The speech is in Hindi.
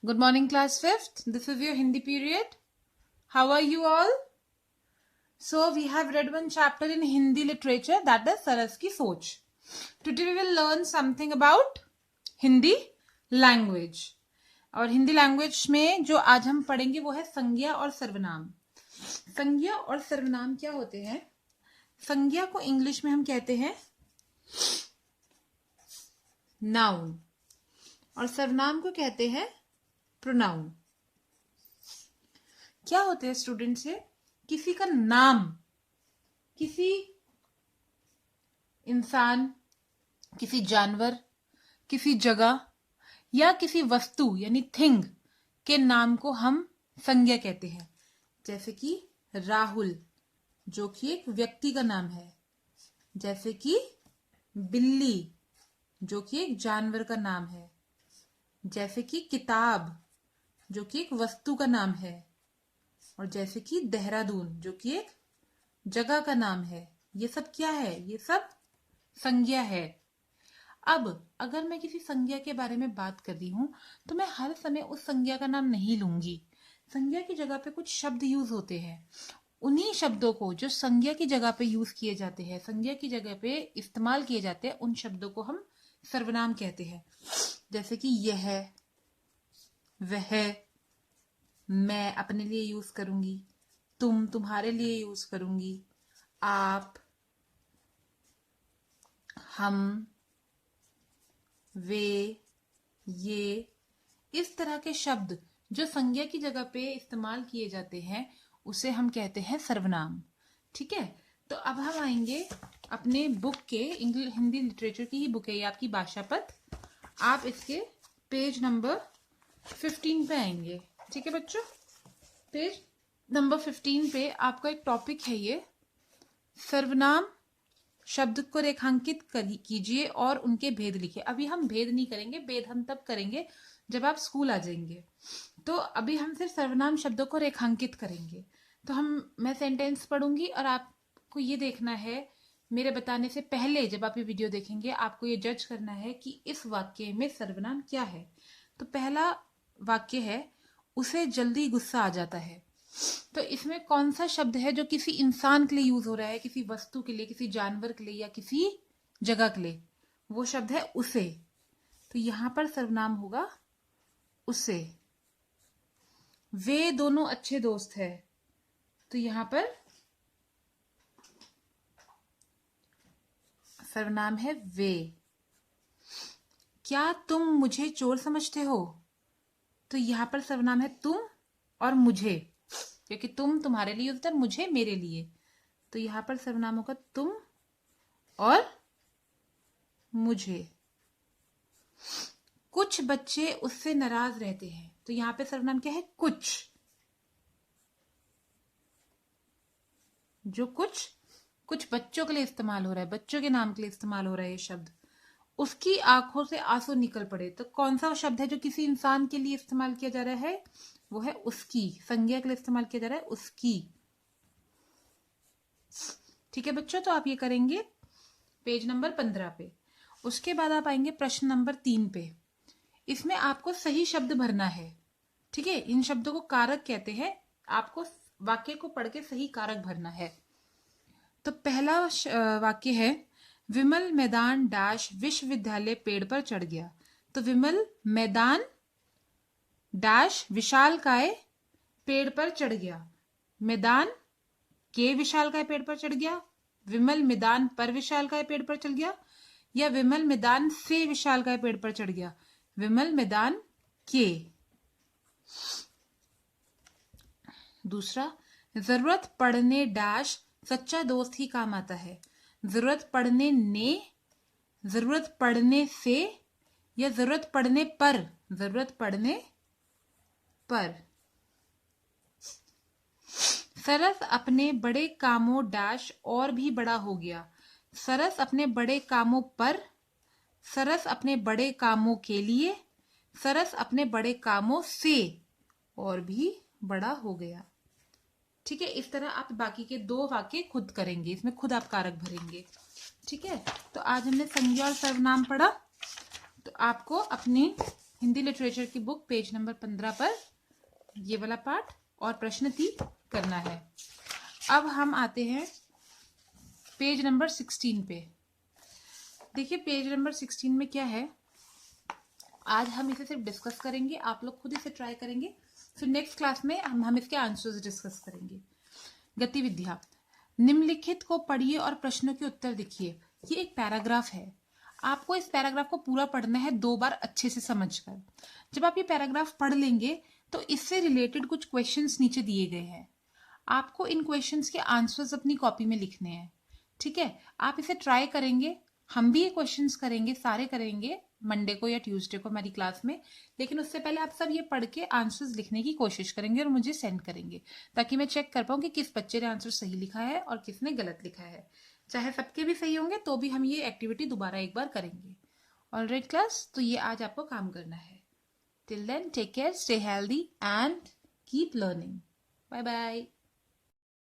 Good morning, class 5th. This is your Hindi period. How are you all? So, we have read one chapter in Hindi literature, that is Saras Ki Soch. Today we will learn something about Hindi language. और हिंदी लैंग्वेज में जो आज हम पढ़ेंगे वो है संज्ञा और सर्वनाम. संज्ञा और सर्वनाम क्या होते हैं? संज्ञा को इंग्लिश में हम कहते हैं नाउन और सर्वनाम को कहते हैं प्रोनाउन. क्या होते हैं स्टूडेंट से? किसी का नाम, किसी इंसान, किसी जानवर, किसी जगह या किसी वस्तु यानी थिंग के नाम को हम संज्ञा कहते हैं. जैसे कि राहुल जो कि एक व्यक्ति का नाम है, जैसे कि बिल्ली जो कि एक जानवर का नाम है, जैसे कि किताब जो कि एक वस्तु का नाम है, और जैसे कि देहरादून जो कि एक जगह का नाम है. ये सब क्या है? ये सब संज्ञा है. अब अगर मैं किसी संज्ञा के बारे में बात कर रही हूं तो मैं हर समय उस संज्ञा का नाम नहीं लूंगी. संज्ञा की जगह पे कुछ शब्द यूज होते हैं. उन्हीं शब्दों को जो संज्ञा की जगह पे यूज किए जाते हैं, संज्ञा की जगह पे इस्तेमाल किए जाते हैं, उन शब्दों को हम सर्वनाम कहते हैं. जैसे कि यह, वह मैं अपने लिए यूज करूंगी, तुम तुम्हारे लिए यूज करूंगी, आप, हम, वे, ये, इस तरह के शब्द जो संज्ञा की जगह पे इस्तेमाल किए जाते हैं उसे हम कहते हैं सर्वनाम. ठीक है, तो अब हम आएंगे अपने बुक के हिंदी लिटरेचर की ही बुक है ये आपकी भाषा पथ. आप इसके पेज नंबर 15 पे आएंगे. ठीक है बच्चों, पेज नंबर 15 पे आपका एक टॉपिक है ये सर्वनाम. शब्द को रेखांकित कीजिए और उनके भेद लिखिए. अभी हम भेद नहीं करेंगे, भेद हम तब करेंगे जब आप स्कूल आ जाएंगे. तो अभी हम सिर्फ सर्वनाम शब्दों को रेखांकित करेंगे. तो मैं सेंटेंस पढ़ूंगी और आपको ये देखना है, मेरे बताने से पहले जब आप ये वीडियो देखेंगे आपको ये जज करना है कि इस वाक्य में सर्वनाम क्या है. तो पहला वाक्य है, उसे जल्दी गुस्सा आ जाता है. तो इसमें कौन सा शब्द है जो किसी इंसान के लिए यूज हो रहा है, किसी वस्तु के लिए, किसी जानवर के लिए या किसी जगह के लिए? वो शब्द है उसे. तो यहां पर सर्वनाम होगा उसे. वे दोनों अच्छे दोस्त हैं. तो यहां पर सर्वनाम है वे. क्या तुम मुझे चोर समझते हो? तो यहां पर सर्वनाम है तुम और मुझे, क्योंकि तुम तुम्हारे लिए होता है, मुझे मेरे लिए. तो यहां पर सर्वनाम होगा तुम और मुझे. कुछ बच्चे उससे नाराज रहते हैं. तो यहां पे सर्वनाम क्या है? कुछ. जो कुछ बच्चों के लिए इस्तेमाल हो रहा है, बच्चों के नाम के लिए इस्तेमाल हो रहा है ये शब्द. उसकी आंखों से आंसू निकल पड़े. तो कौन सा शब्द है जो किसी इंसान के लिए इस्तेमाल किया जा रहा है? वो है उसकी. संज्ञा के लिए इस्तेमाल किया जा रहा है उसकी. ठीक है बच्चों, तो आप ये करेंगे पेज नंबर 15 पे. उसके बाद आप आएंगे प्रश्न नंबर 3 पे. इसमें आपको सही शब्द भरना है. ठीक है, इन शब्दों को कारक कहते हैं. आपको वाक्य को पढ़ के सही कारक भरना है. तो पहला वाक्य है, विमल मैदान डैश विश्वविद्यालय पेड़ पर चढ़ गया. तो विमल मैदान डैश विशालकाय पेड़ पर चढ़ गया. मैदान के विशालकाय पेड़ पर चढ़ गया, विमल मैदान पर विशालकाय पेड़ पर चढ़ गया, या विमल मैदान से विशालकाय पेड़ पर चढ़ गया? विमल मैदान के. दूसरा, जरूरत पड़ने डैश सच्चा दोस्त ही काम आता है. जरूरत पड़ने ने, जरूरत पड़ने से, या जरूरत पड़ने पर? जरूरत पड़ने पर. सरस अपने बड़े कामों डैश और भी बड़ा हो गया. सरस अपने बड़े कामों पर, सरस अपने बड़े कामों के लिए, सरस अपने बड़े कामों से और भी बड़ा हो गया. ठीक है, इस तरह आप बाकी के 2 वाक्य खुद करेंगे, इसमें खुद आप कारक भरेंगे. ठीक है, तो आज हमने संज्ञा और सर्वनाम पढ़ा. तो आपको अपनी हिंदी लिटरेचर की बुक पेज नंबर 15 पर ये वाला पार्ट और प्रश्न 3 करना है। अब हम आते हैं पेज नंबर 16 पे। देखिए पेज नंबर 16 में क्या है, आज हम इसे सिर्फ डिस्कस करेंगे, आप लोग खुद इसे ट्राई करेंगे, फिर नेक्स्ट क्लास में हम इसके आंसर्स डिस्कस करेंगे। गतिविधियां, निम्नलिखित को पढ़िए और प्रश्नों के उत्तर लिखिए। ये एक पैराग्राफ है, आपको इस पैराग्राफ को पूरा पढ़ना है 2 बार अच्छे से समझकर। जब आप ये पैराग्राफ पढ़ लेंगे तो इससे रिलेटेड कुछ क्वेश्चंस नीचे दिए गए हैं, आपको इन क्वेश्चंस के आंसर्स अपनी कॉपी में लिखने हैं। ठीक है, आप इसे ट्राई करेंगे, हम भी ये क्वेश्चंस करेंगे, सारे करेंगे मंडे को या ट्यूसडे को हमारी क्लास में। लेकिन उससे पहले आप सब ये पढ़ के आंसर्स लिखने की कोशिश करेंगे और मुझे सेंड करेंगे, ताकि मैं चेक कर पाऊँ कि किस बच्चे ने आंसर सही लिखा है और किसने गलत लिखा है। चाहे सबके भी सही होंगे तो भी हम ये एक्टिविटी दोबारा एक बार करेंगे। ऑलराइट क्लास, तो ये आज आपको काम करना है। Till then take care, stay healthy and keep learning. Bye bye.